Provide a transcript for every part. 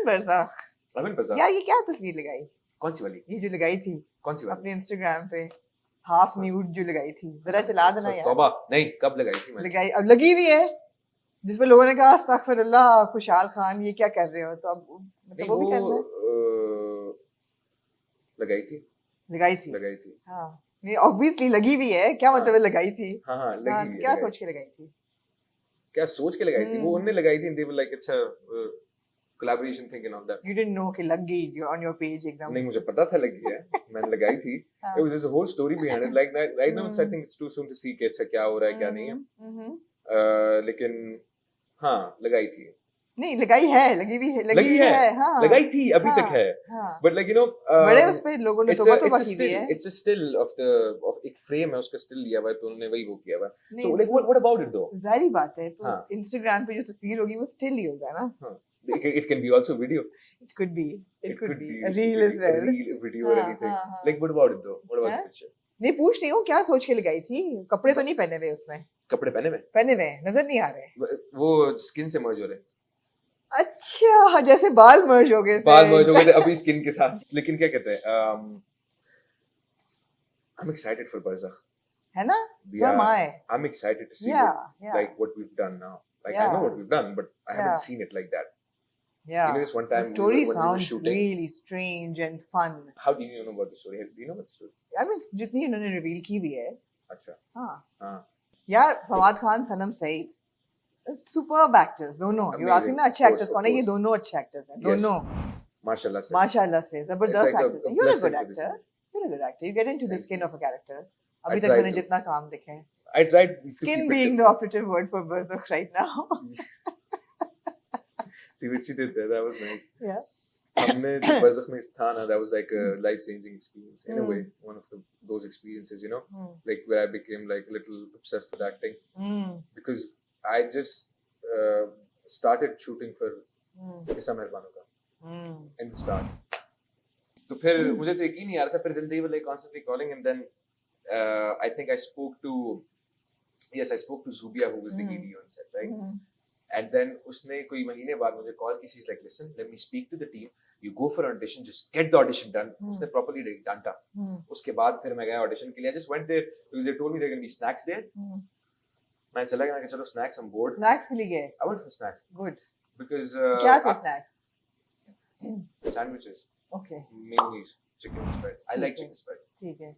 अमन बरसाख। अमन बरसाख यार ये क्या तस्वीर लगाई? कौन सी वाली? ये जो लगाई थी कौन सी वाली? अपने इंस्टाग्राम पे हाफ न्यूड जो लगाई थी, जरा चला देना यार। तौबा नहीं, कब लगाई थी मैंने? लगाई अब लगी हुई है, जिसमें लोगों ने कहा अस्तगफिरुल्लाह खुशहाल खान ये क्या कर रहे हो, तो अब मतलब वो भी करना है। लगाई थी लगाई थी। हाँ ये ऑब्वियसली लगी हुई है, क्या मतलब है लगाई थी? हाँ लगी हाँ हुई तो है, क्या सोच के लगाई थी? क्या सोच के लगाई थी? वो उन्होंने लगाई थी, they were like अच्छा collaboration thing and all that. You didn't know कि लग गई on your page एकदम? नहीं, मुझे पता था लगी है, मैंने लगाई थी. हाँ. It was there's a whole story behind it. Like right now, I think it's too soon to see कि अच्छा क्या हो रहा है क्या नहीं है. लेकिन हाँ लगाई थी. नहीं लगाई है, लगी भी है, लगी है, हाँ लगाई थी, अभी तक है. But like you know, बड़े उस पे लोगों ने तोबा तोबा की है. It's a still of एक frame है, उसका still लिया हुआ है, तो उन्होंने वही वो किया हुआ है. So like what about it though? जाहिर बात है, तो Instagram पे जो तस्वीर होगी वो still ही होगा ना. It can be also video. It could be a reel as well. A reel, video or anything. Like what about it though? What about the picture? नहीं पूछ रही हूँ क्या सोच के लगाई थी? कपड़े तो नहीं पहने हुए उसमें? कपड़े पहने हुए नजर नहीं आ रहे. वो स्किन से मर्ज हो रहे. अच्छा जैसे बाल मर्ज हो गए थे अभी स्किन के साथ. लेकिन क्या कहते हैं, I'm excited for Barzakh. है ना? So am I. I'm excited to see like what we've done now. Like I know what we've done, but I haven't seen it like that. Yeah. You know, this one time the story when sounds we were shooting, really strange and fun. How do you know about the story? Do you know about the story? I mean, जितनी उन्होंने reveal की भी है. अच्छा. हाँ. यार फवाद खान, सनम Saeed, superb actors दोनों. You're asking ना अच्छे actors कौन है? ये दोनों अच्छे actors हैं. दोनों. माशाल्लाह से जबरदस्त actors हैं. You're a good actor. You get into the skin of a character. अभी तक मैंने जितना काम देखे हैं. I tried. Skin being the operative word for Barzakh right now. See what she did there. That was nice. Yeah. हमने जो Barzakh में था ना, that was like a life-changing experience in a way. One of those experiences, you know, like where I became like a little obsessed with acting because I just started shooting for Issa Mehrbano ka in the start. तो फिर मुझे तो यकीन नहीं आ रहा था. फिर they were like constantly calling, and then I think I spoke to Zubia, who was the ED on set, right? And then उसने कोई महीने बाद मुझे कॉल की. She's like, listen, let me speak to the team. You go for audition, just get the audition done. उसने properly डांटा. उसके बाद फिर मैं गया audition के लिए. I just went there because they told me there are going to be snacks there. मैं चला गया, मैं कहा चलो snacks, I'm bored. Snacks के लिए गए? I went for snacks. Good. Because क्या थे snacks? Sandwiches. Okay. Mayonnaise, chicken spread. I like chicken spread. ठीक है.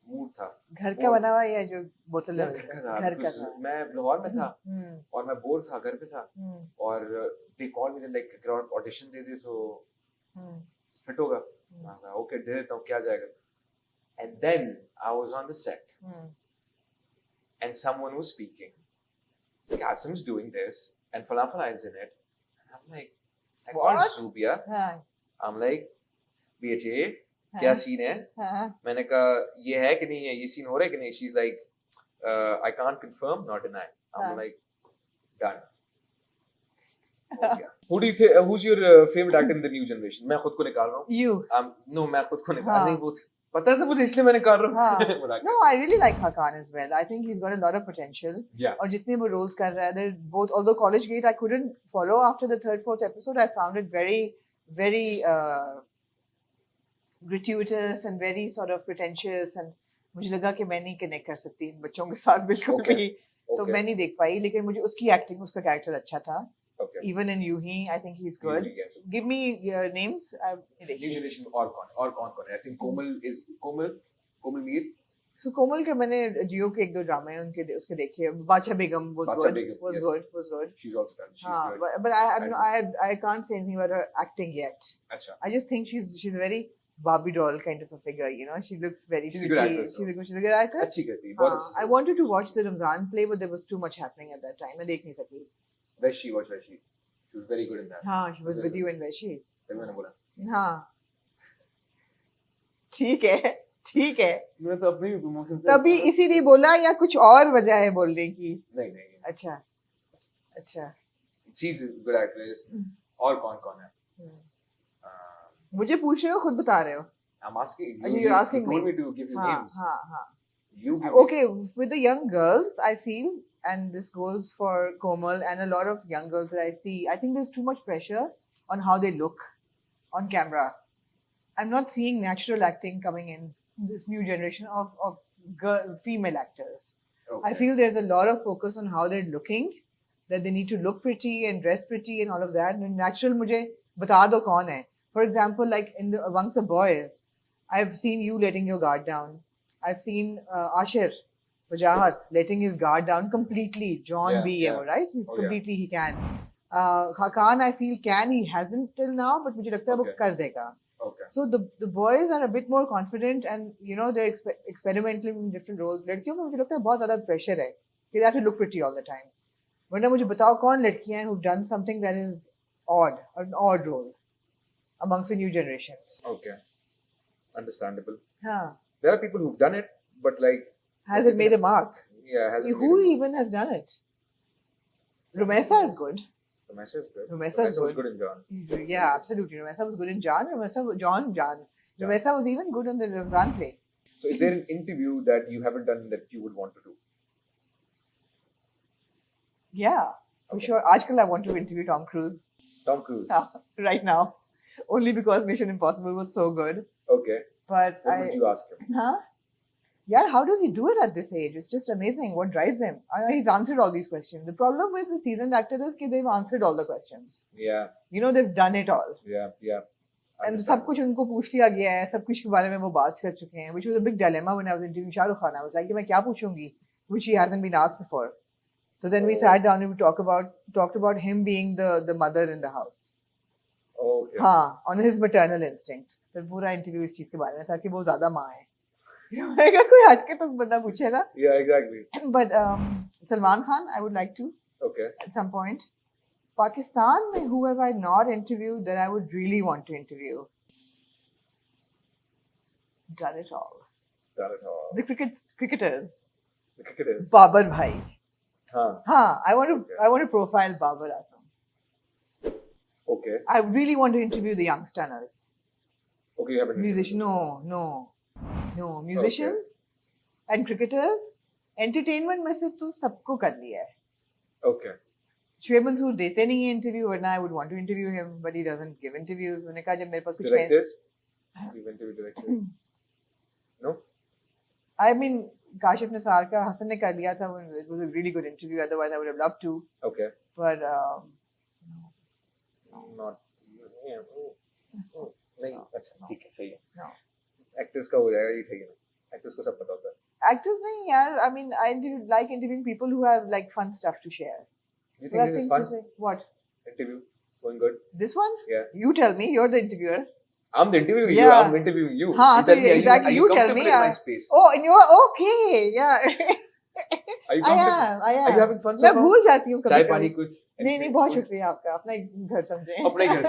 मूड था. घर का बना हुआ या जो बोतल में? घर का था. मैं लाहौर में था और मैं बोर था, घर पे था और they called me like audition दे दे तो फिट होगा. मैं ओके दे देता हूँ, क्या जाएगा. And then I was on the set and someone was speaking. Qasim's doing this and Falafel is in it. And I'm like, I called Zubia. I'm like, BHA, क्या सीन है? मैंने कहा ये है कि नहीं है, ये सीन हो रहा है कि नहीं. She's like, I can't confirm nor deny. I'm like, done. Who do you think? Who's your favorite actor in the new generation? मैं खुद को निकाल रहा हूँ. You? No, मैं खुद को निकाल नहीं. वो पता था मुझे, इसलिए मैं निकाल रहा हूँ. No, I really like Hakan as well. I think he's got a lot of potential. Yeah. और जितने वो roles कर रहा है, they're both. Although College Gate I couldn't follow after the third, fourth episode, I found it very, very gratuitous and very sort of pretentious, and मुझे लगा कि मैं नहीं कनेक्ट कर सकती इन बच्चों के साथ बिल्कुल भी. तो मैं नहीं देख पाई. लेकिन मुझे उसकी एक्टिंग, उसका कैरेक्टर अच्छा था. Even in Yuhi, I think he's good. Give me names. New generation और कौन है? I think Komal Mir. So Komal के मैंने जियो के एक दो ड्रामे हैं उनके उसके देखे. बादशाह बेगम was good. She's also done. She's good. But I can't say anything about her acting yet. अच्छा. I just think she's a very Barbie doll kind of a figure, you know. She looks very pretty. She's a good actor. She's a good actor. अच्छी करती है. I wanted to watch the Ramzan play, but there was too much happening at that time. मैं देख नहीं सकी. Veshi. She was very good in that. हाँ, she was with you in Veshi. मैंने बोला. हाँ. ठीक है. मैं तो अपनी प्रमोशन. तभी इसीलिए बोला या कुछ और वजह है बोलने की? नहीं. अच्छा. She's a good actress. और कौन है? मुझे पूछ रहे हो, खुद बता रहे हो? I'm asking. You're asking me. You told me to give you names. हाँ. You give okay, with the young girls, I feel, and this goes for Komal and a lot of young girls that I see, I think there's too much pressure on how they look on camera. I'm not seeing natural acting coming in this new generation of female actors. Okay. I feel there's a lot of focus on how they're looking, that they need to look pretty and dress pretty and all of that. And natural mujhe bata do kaun hai. For example, like amongst the boys, I've seen you letting your guard down. I've seen Ashir Wajahat letting his guard down completely. John B. Right? He's completely, he can. Khan, I feel can, he hasn't till now, but mujhe lagta hai wo kar dega. Okay. So the boys are a bit more confident and, you know, they're experimenting in different roles. लड़कियों में मुझे लगता है बहुत ज़्यादा pressure है कि they have to look pretty all the time. वरना मुझे बताओ कौन लड़कियां हैं who've done something that is odd, an odd role amongst the new generation. Okay. Understandable. Huh. There are people who've done it, but like... Has it made a mark? Yeah, has it Who even has done it? Rumesa is good. Rumesa is good. Rumesa was good in John. Yeah, absolutely. Rumesa was good in John. Rumesa was even good on the Ramzan play. So is there an interview that you haven't done that you would want to do? Yeah, I'm sure. Aajkal I want to interview Tom Cruise. Tom Cruise? Right now. Only because Mission Impossible was so good. Okay. But what would you ask him? Huh? Yeah, how does he do it at this age? It's just amazing. What drives him? He's answered all these questions. The problem with the seasoned actors is that they've answered all the questions. Yeah. You know, they've done it all. Yeah. And सब कुछ उनको पूछ लिया गया है, सब कुछ के बारे में वो बात कर चुके हैं, which was a big dilemma when I was interviewing Shah Rukh Khan. I was like, मैं क्या पूछूंगी, which he hasn't been asked before. So then we sat down and we talked about him being the mother in the house. Okay. हाँ, on his maternal instincts. फिर पूरा interview इस चीज के बारे में था कि वो ज्यादा माँ है. मैंने कोई हटके तो बंदा पूछे ना. Yeah, exactly. But Salman Khan, I would like to. Okay. At some point. Pakistan में who have I not interviewed that I would really want to interview? Done it all. The cricketers. The cricketers. Babar Bhai. Huh. I want to profile Babar Azam. Okay. I really want to interview the youngsters. Okay, you haven't. Musicians? No. Musicians and cricketers. Entertainment में से तो सबको कर लिया है. Okay. Shoaib Mansoor देते नहीं है interview, वरना I would want to interview him, but he doesn't give interviews. मैंने कहा जब मेरे पास कुछ है. Directors? You've interviewed directors? No? I mean, Kashif Nisar का हसन ने कर लिया था. It was a really good interview. Otherwise, I would have loved to. Okay. But not. Yeah. नहीं. अच्छा ठीक है सही है. No. Actors का हो जाएगा ये सही है. Actors को सब पता होता है. Actors नहीं यार. I mean, I like interviewing people who have like fun stuff to share. Do you think this is fun? What? Interview. It's going good. This one? Yeah. You tell me. You're the interviewer. I'm the interviewer. Yeah. I'm interviewing you. हाँ, you exactly. You tell me. In my space? Oh, and you're okay. Yeah. Are you comfortable? I am. Are you having fun so मैं far? भूल जाती हूँ कभी. चाय पानी कुछ? नहीं बहुत शुक्रिया आपका. अपना घर समझे. अपने घर